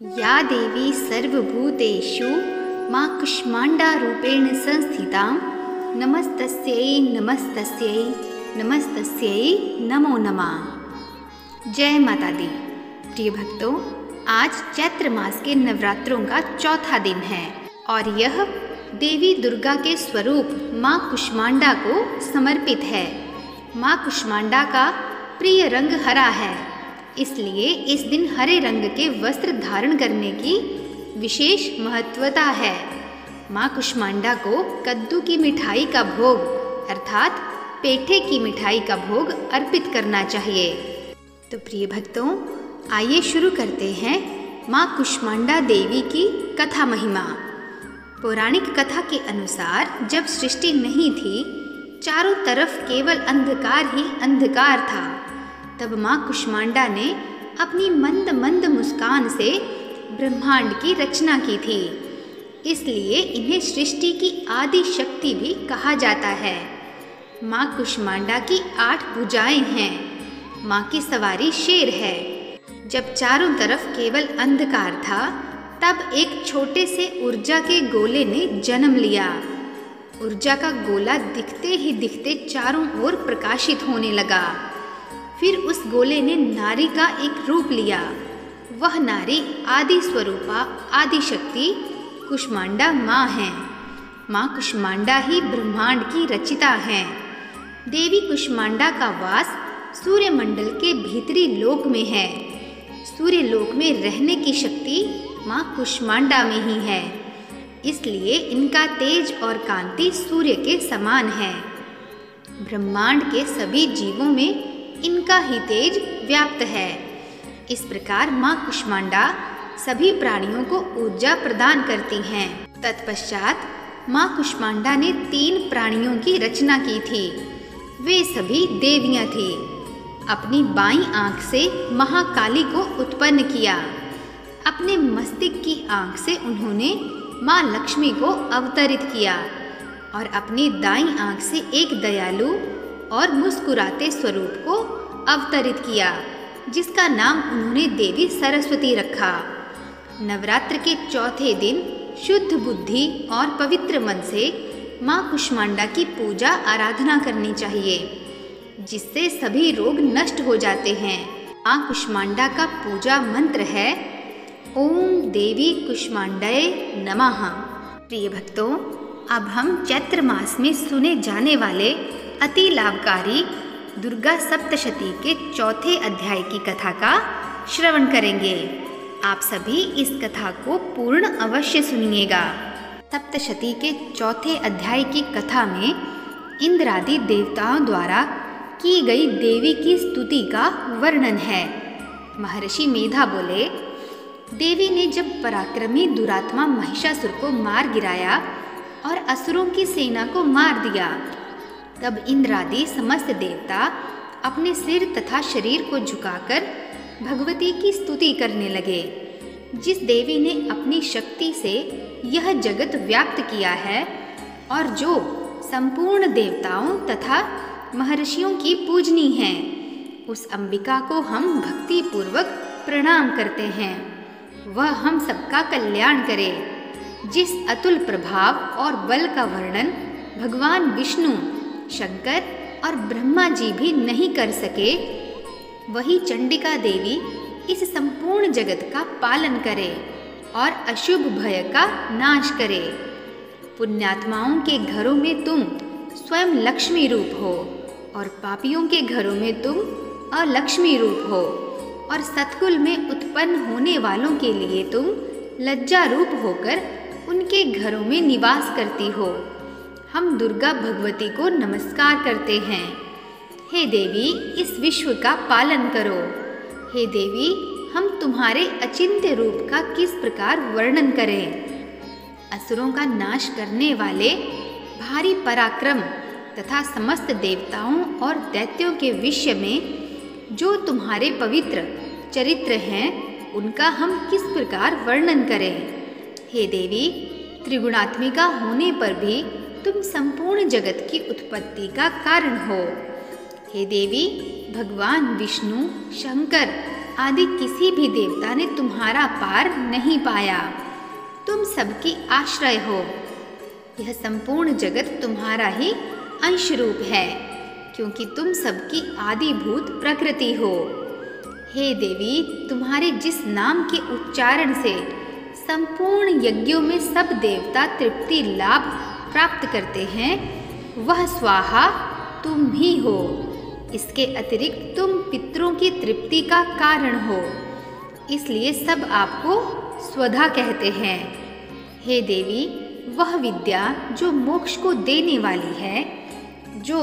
या देवी सर्वभूतेषु मां कूष्माण्डारूपेण संस्थिता नमस्तस्यै नमस्तस्यै नमस्तस्यै नमो नमः। जय माता दी। प्रिय भक्तों, आज चैत्र मास के नवरात्रों का चौथा दिन है और यह देवी दुर्गा के स्वरूप मां कूष्माण्डा को समर्पित है। मां कूष्माण्डा का प्रिय रंग हरा है, इसलिए इस दिन हरे रंग के वस्त्र धारण करने की विशेष महत्वता है। मां कूष्माण्डा को कद्दू की मिठाई का भोग अर्थात पेठे की मिठाई का भोग अर्पित करना चाहिए। तो प्रिय भक्तों, आइए शुरू करते हैं मां कूष्माण्डा देवी की कथा महिमा। पौराणिक कथा के अनुसार जब सृष्टि नहीं थी, चारों तरफ केवल अंधकार ही अंधकार था, तब मां कूष्माण्डा ने अपनी मंद मंद मुस्कान से ब्रह्मांड की रचना की थी। इसलिए इन्हें सृष्टि की आदि शक्ति भी कहा जाता है। मां कूष्माण्डा की 8 भुजाएं हैं। मां की सवारी शेर है। जब चारों तरफ केवल अंधकार था, तब एक छोटे से ऊर्जा के गोले ने जन्म लिया। ऊर्जा का गोला दिखते ही दिखते चारों ओर प्रकाशित होने लगा। फिर उस गोले ने नारी का एक रूप लिया। वह नारी आदि स्वरूपा आदि शक्ति कूष्माण्डा माँ है। माँ कूष्माण्डा ही ब्रह्मांड की रचिता हैं। देवी कूष्माण्डा का वास सूर्य मंडल के भीतरी लोक में है। सूर्य लोक में रहने की शक्ति माँ कूष्माण्डा में ही है, इसलिए इनका तेज और कांति सूर्य के समान है। ब्रह्मांड के सभी जीवों में इनका ही तेज व्याप्त है। इस प्रकार मां कूष्माण्डा सभी प्राणियों को ऊर्जा प्रदान करती हैं। तत्पश्चात मां कूष्माण्डा ने 3 प्राणियों की रचना की थी। वे सभी देवियां थीं। अपनी बाईं आंख से महाकाली को उत्पन्न किया। अपने मस्तिष्क की आंख से उन्होंने मां लक्ष्मी को अवतरित किया और अपनी दाईं आंख से एक दयालु और मुस्कुराते स्वरूप को अवतरित किया, जिसका नाम उन्होंने देवी सरस्वती रखा। नवरात्र के चौथे दिन शुद्ध बुद्धि और पवित्र मन से मां कूष्माण्डा की पूजा आराधना करनी चाहिए, जिससे सभी रोग नष्ट हो जाते हैं। मां कूष्माण्डा का पूजा मंत्र है ओम देवी कूष्माण्डाय नमः। प्रिय भक्तों, अब हम चैत्र मास में सुने जाने वाले अति लाभकारी दुर्गा सप्तशती के चौथे अध्याय की कथा का श्रवण करेंगे। आप सभी इस कथा को पूर्ण अवश्य सुनिएगा। सप्तशती के चौथे अध्याय की कथा में इंद्रादि देवताओं द्वारा की गई देवी की स्तुति का वर्णन है। महर्षि मेधा बोले, देवी ने जब पराक्रमी दुरात्मा महिषासुर को मार गिराया और असुरों की सेना को मार दिया, तब इंद्रादि समस्त देवता अपने सिर तथा शरीर को झुकाकर भगवती की स्तुति करने लगे। जिस देवी ने अपनी शक्ति से यह जगत व्याप्त किया है और जो संपूर्ण देवताओं तथा महर्षियों की पूजनी है, उस अंबिका को हम भक्ति पूर्वक प्रणाम करते हैं। वह हम सबका कल्याण करे। जिस अतुल प्रभाव और बल का वर्णन भगवान विष्णु, शंकर और ब्रह्मा जी भी नहीं कर सके, वही चंडिका देवी इस संपूर्ण जगत का पालन करे और अशुभ भय का नाश करे। पुण्यात्माओं के घरों में तुम स्वयं लक्ष्मी रूप हो और पापियों के घरों में तुम अलक्ष्मी रूप हो और सतकुल में उत्पन्न होने वालों के लिए तुम लज्जा रूप होकर उनके घरों में निवास करती हो। हम दुर्गा भगवती को नमस्कार करते हैं। हे देवी, इस विश्व का पालन करो। हे देवी, हम तुम्हारे अचिंत्य रूप का किस प्रकार वर्णन करें। असुरों का नाश करने वाले भारी पराक्रम तथा समस्त देवताओं और दैत्यों के विषय में जो तुम्हारे पवित्र चरित्र हैं, उनका हम किस प्रकार वर्णन करें। हे देवी, त्रिगुणात्मिका होने पर भी तुम संपूर्ण जगत की उत्पत्ति का कारण हो। हे देवी, भगवान विष्णु, शंकर आदि किसी भी देवता ने तुम्हारा पार नहीं पाया। तुम सबकी आश्रय हो। यह संपूर्ण जगत तुम्हारा ही अंश रूप है, क्योंकि तुम सबकी आदिभूत प्रकृति हो। हे देवी, तुम्हारे जिस नाम के उच्चारण से संपूर्ण यज्ञों में सब देवता तृप्ति लाभ प्राप्त करते हैं, वह स्वाहा तुम ही हो। इसके अतिरिक्त तुम पितरों की तृप्ति का कारण हो, इसलिए सब आपको स्वधा कहते हैं। हे देवी, वह विद्या जो मोक्ष को देने वाली है, जो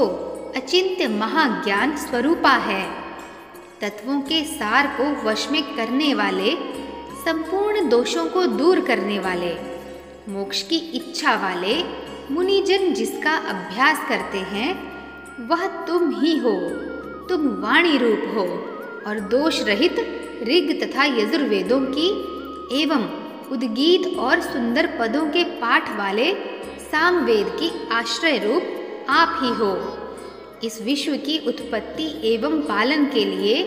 अचिंत्य महाज्ञान स्वरूपा है, तत्वों के सार को वश में करने वाले, संपूर्ण दोषों को दूर करने वाले, मोक्ष की इच्छा वाले मुनिजन जिसका अभ्यास करते हैं, वह तुम ही हो। तुम वाणी रूप हो और दोष रहित ऋग तथा यजुर्वेदों की एवं उद्गीत और सुंदर पदों के पाठ वाले सामवेद की आश्रय रूप आप ही हो। इस विश्व की उत्पत्ति एवं पालन के लिए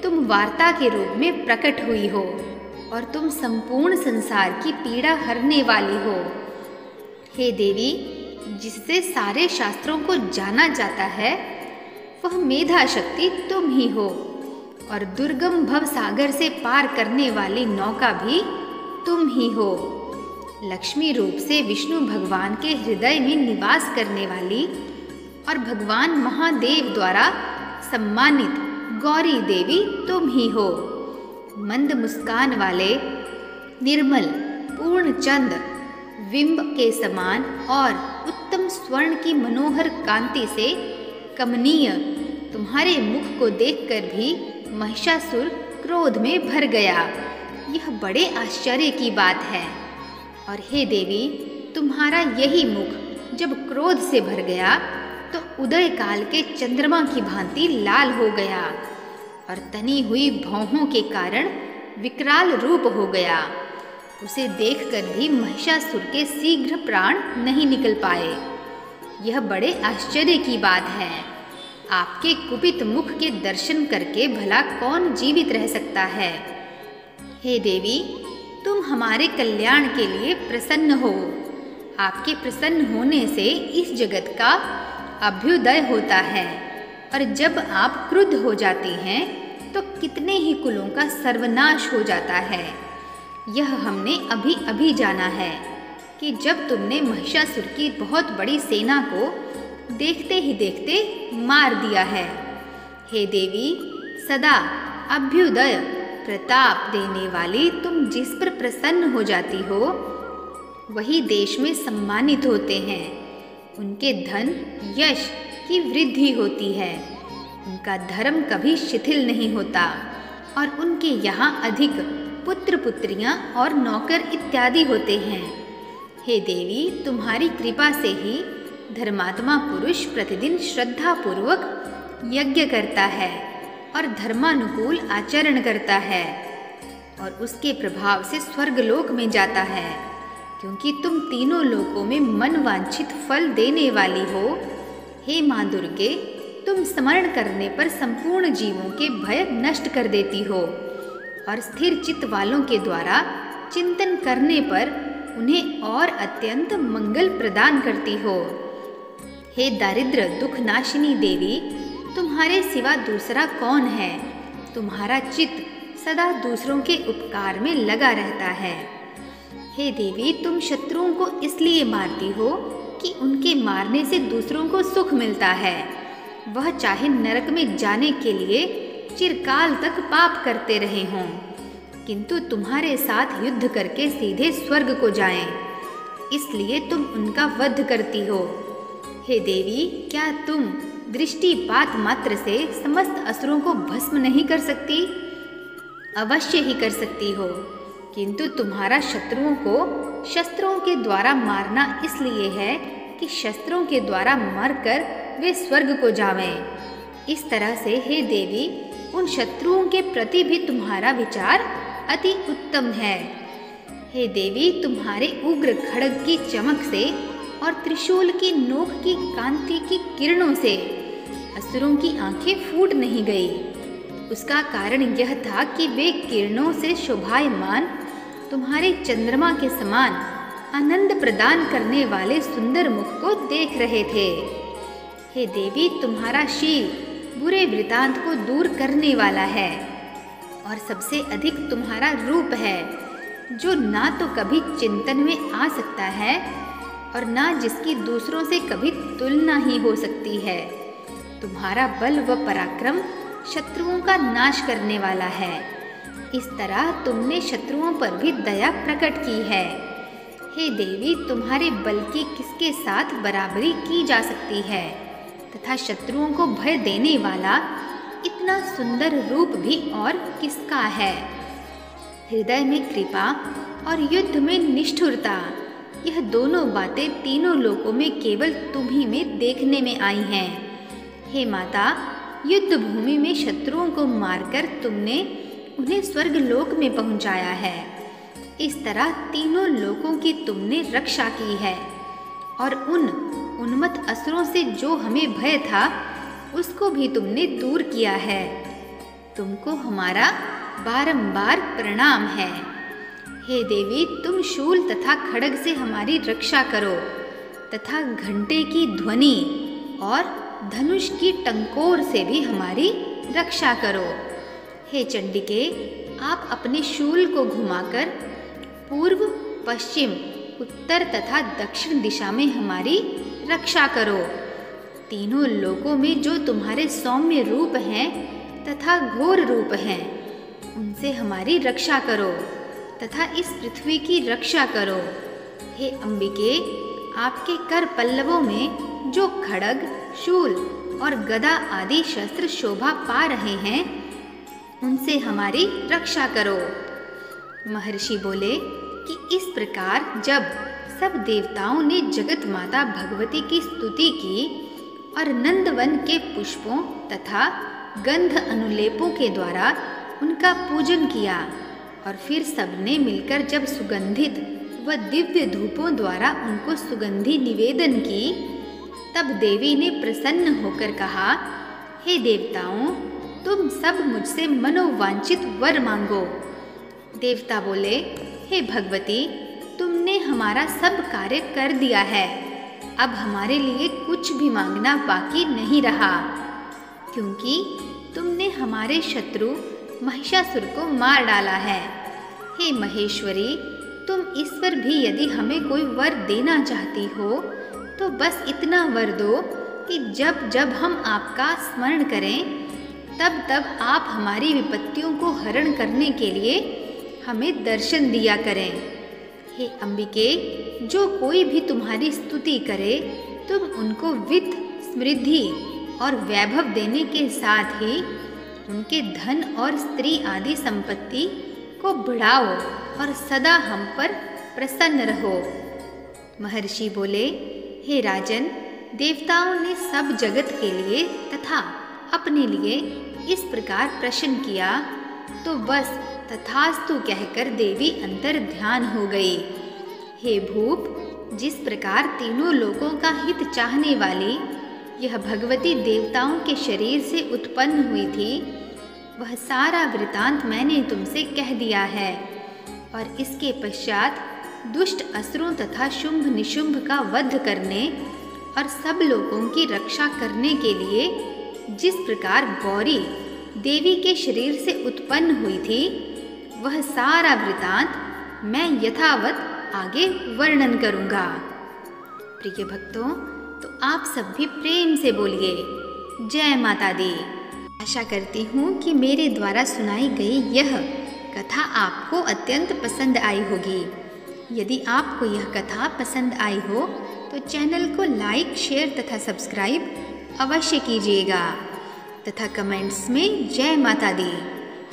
तुम वार्ता के रूप में प्रकट हुई हो और तुम संपूर्ण संसार की पीड़ा हरने वाली हो। हे देवी, जिससे सारे शास्त्रों को जाना जाता है, वह मेधा शक्ति तुम ही हो और दुर्गम भव सागर से पार करने वाली नौका भी तुम ही हो। लक्ष्मी रूप से विष्णु भगवान के हृदय में निवास करने वाली और भगवान महादेव द्वारा सम्मानित गौरी देवी तुम ही हो। मंद मुस्कान वाले निर्मल पूर्ण चंद बिंब के समान और उत्तम स्वर्ण की मनोहर कांति से कमनीय तुम्हारे मुख को देखकर भी महिषासुर क्रोध में भर गया। यह बड़े आश्चर्य की बात है। और हे देवी, तुम्हारा यही मुख जब क्रोध से भर गया तो उदय काल के चंद्रमा की भांति लाल हो गया और तनी हुई भौहों के कारण विकराल रूप हो गया। उसे देखकर भी महिषासुर के शीघ्र प्राण नहीं निकल पाए। यह बड़े आश्चर्य की बात है। आपके कुपित मुख के दर्शन करके भला कौन जीवित रह सकता है। हे देवी, तुम हमारे कल्याण के लिए प्रसन्न हो। आपके प्रसन्न होने से इस जगत का अभ्युदय होता है, और जब आप क्रुद्ध हो जाती हैं तो कितने ही कुलों का सर्वनाश हो जाता है। यह हमने अभी अभी जाना है कि जब तुमने महिषासुर की बहुत बड़ी सेना को देखते ही देखते मार दिया है। हे देवी, सदा अभ्युदय प्रताप देने वाली तुम जिस पर प्रसन्न हो जाती हो, वही देश में सम्मानित होते हैं। उनके धन यश की वृद्धि होती है, उनका धर्म कभी शिथिल नहीं होता, और उनके यहाँ अधिक पुत्र पुत्रियाँ और नौकर इत्यादि होते हैं। हे देवी, तुम्हारी कृपा से ही धर्मात्मा पुरुष प्रतिदिन श्रद्धा पूर्वक यज्ञ करता है और धर्मानुकूल आचरण करता है, और उसके प्रभाव से स्वर्गलोक में जाता है, क्योंकि तुम तीनों लोकों में मन वांछित फल देने वाली हो। हे माँ दुर्गे, तुम स्मरण करने पर संपूर्ण जीवों के भय नष्ट कर देती हो, और स्थिर चित्त वालों के द्वारा चिंतन करने पर उन्हें और अत्यंत मंगल प्रदान करती हो। हे दारिद्र दुख नाशिनी देवी, तुम्हारे सिवा दूसरा कौन है। तुम्हारा चित्त सदा दूसरों के उपकार में लगा रहता है। हे देवी, तुम शत्रुओं को इसलिए मारती हो कि उनके मारने से दूसरों को सुख मिलता है। वह चाहे नरक में जाने के लिए चिरकाल तक पाप करते रहे हों, किंतु तुम्हारे साथ युद्ध करके सीधे स्वर्ग को जाएं, इसलिए तुम उनका वध करती हो। हे देवी, क्या तुम दृष्टिपात मात्र से समस्त असुरों को भस्म नहीं कर सकती? अवश्य ही कर सकती हो, किंतु तुम्हारा शत्रुओं को शस्त्रों के द्वारा मारना इसलिए है कि शस्त्रों के द्वारा मरकर वे स्वर्ग को जावें। इस तरह से हे देवी, उन शत्रुओं के प्रति भी तुम्हारा विचार अति उत्तम है। हे देवी, तुम्हारे उग्र खड्ग की चमक से और त्रिशूल की नोक की कांति की किरणों से असुरों की आंखें फूट नहीं गई। उसका कारण यह था कि वे किरणों से शोभायमान तुम्हारे चंद्रमा के समान आनंद प्रदान करने वाले सुंदर मुख को देख रहे थे। हे देवी, तुम्हारा शील बुरे वृतांत को दूर करने वाला है और सबसे अधिक तुम्हारा रूप है, जो ना तो कभी चिंतन में आ सकता है और ना जिसकी दूसरों से कभी तुलना ही हो सकती है। तुम्हारा बल व पराक्रम शत्रुओं का नाश करने वाला है। इस तरह तुमने शत्रुओं पर भी दया प्रकट की है। हे देवी, तुम्हारे बल की किसके साथ बराबरी की जा सकती है तथा शत्रुओं को भय देने वाला इतना सुंदर रूप भी और किसका है। हृदय में कृपा और युद्ध में निष्ठुरता, यह दोनों बातें तीनों लोकों में केवल तुम ही में देखने में आई हैं। हे माता, युद्ध भूमि में शत्रुओं को मारकर तुमने उन्हें स्वर्ग लोक में पहुंचाया है। इस तरह तीनों लोकों की तुमने रक्षा की है और उन उन्मत्त असुरों से जो हमें भय था उसको भी तुमने दूर किया है। तुमको हमारा बारंबार प्रणाम है। हे देवी, तुम शूल तथा खड्ग से हमारी रक्षा करो तथा घंटे की ध्वनि और धनुष की टंकोर से भी हमारी रक्षा करो। हे चंडिके, आप अपने शूल को घुमाकर पूर्व, पश्चिम, उत्तर तथा दक्षिण दिशा में हमारी रक्षा करो। तीनों लोकों में जो तुम्हारे सौम्य रूप हैं तथा घोर रूप हैं, उनसे हमारी रक्षा करो तथा इस पृथ्वी की रक्षा करो। हे अंबिके, आपके कर पल्लवों में जो खड्ग, शूल और गदा आदि शस्त्र शोभा पा रहे हैं, उनसे हमारी रक्षा करो। महर्षि बोले कि इस प्रकार जब सब देवताओं ने जगत माता भगवती की स्तुति की और नंदवन के पुष्पों तथा गंध अनुलेपों के द्वारा उनका पूजन किया और फिर सबने मिलकर जब सुगंधित व दिव्य धूपों द्वारा उनको सुगंधि निवेदन की, तब देवी ने प्रसन्न होकर कहा, हे देवताओं, तुम सब मुझसे मनोवांछित वर मांगो। देवता बोले, हे भगवती, तुमने हमारा सब कार्य कर दिया है। अब हमारे लिए कुछ भी मांगना बाकी नहीं रहा, क्योंकि तुमने हमारे शत्रु महिषासुर को मार डाला है। हे महेश्वरी, तुम ईश्वर भी यदि हमें कोई वर देना चाहती हो तो बस इतना वर दो कि जब जब हम आपका स्मरण करें तब तब आप हमारी विपत्तियों को हरण करने के लिए हमें दर्शन दिया करें। हे अंबिके, जो कोई भी तुम्हारी स्तुति करे तुम उनको वित्त, समृद्धि और वैभव देने के साथ ही उनके धन और स्त्री आदि संपत्ति को बढ़ाओ और सदा हम पर प्रसन्न रहो। महर्षि बोले, हे राजन, देवताओं ने सब जगत के लिए तथा अपने लिए इस प्रकार प्रश्न किया तो बस तथास्तु कहकर देवी अंतर ध्यान हो गई। हे भूप, जिस प्रकार तीनों लोकों का हित चाहने वाली यह भगवती देवताओं के शरीर से उत्पन्न हुई थी, वह सारा वृतांत मैंने तुमसे कह दिया है और इसके पश्चात दुष्ट असुरों तथा शुंभ निशुंभ का वध करने और सब लोगों की रक्षा करने के लिए जिस प्रकार गौरी देवी के शरीर से उत्पन्न हुई थी, वह सारा वृतांत मैं यथावत आगे वर्णन करूँगा। प्रिय भक्तों, तो आप सब भी प्रेम से बोलिए जय माता दी। आशा करती हूँ कि मेरे द्वारा सुनाई गई यह कथा आपको अत्यंत पसंद आई होगी। यदि आपको यह कथा पसंद आई हो तो चैनल को लाइक, शेयर तथा सब्सक्राइब अवश्य कीजिएगा तथा कमेंट्स में जय माता दी,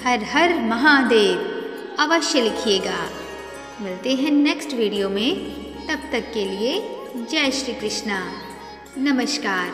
हर हर महादेव अवश्य लिखिएगा। मिलते हैं नेक्स्ट वीडियो में, तब तक के लिए जय श्री कृष्णा, नमस्कार।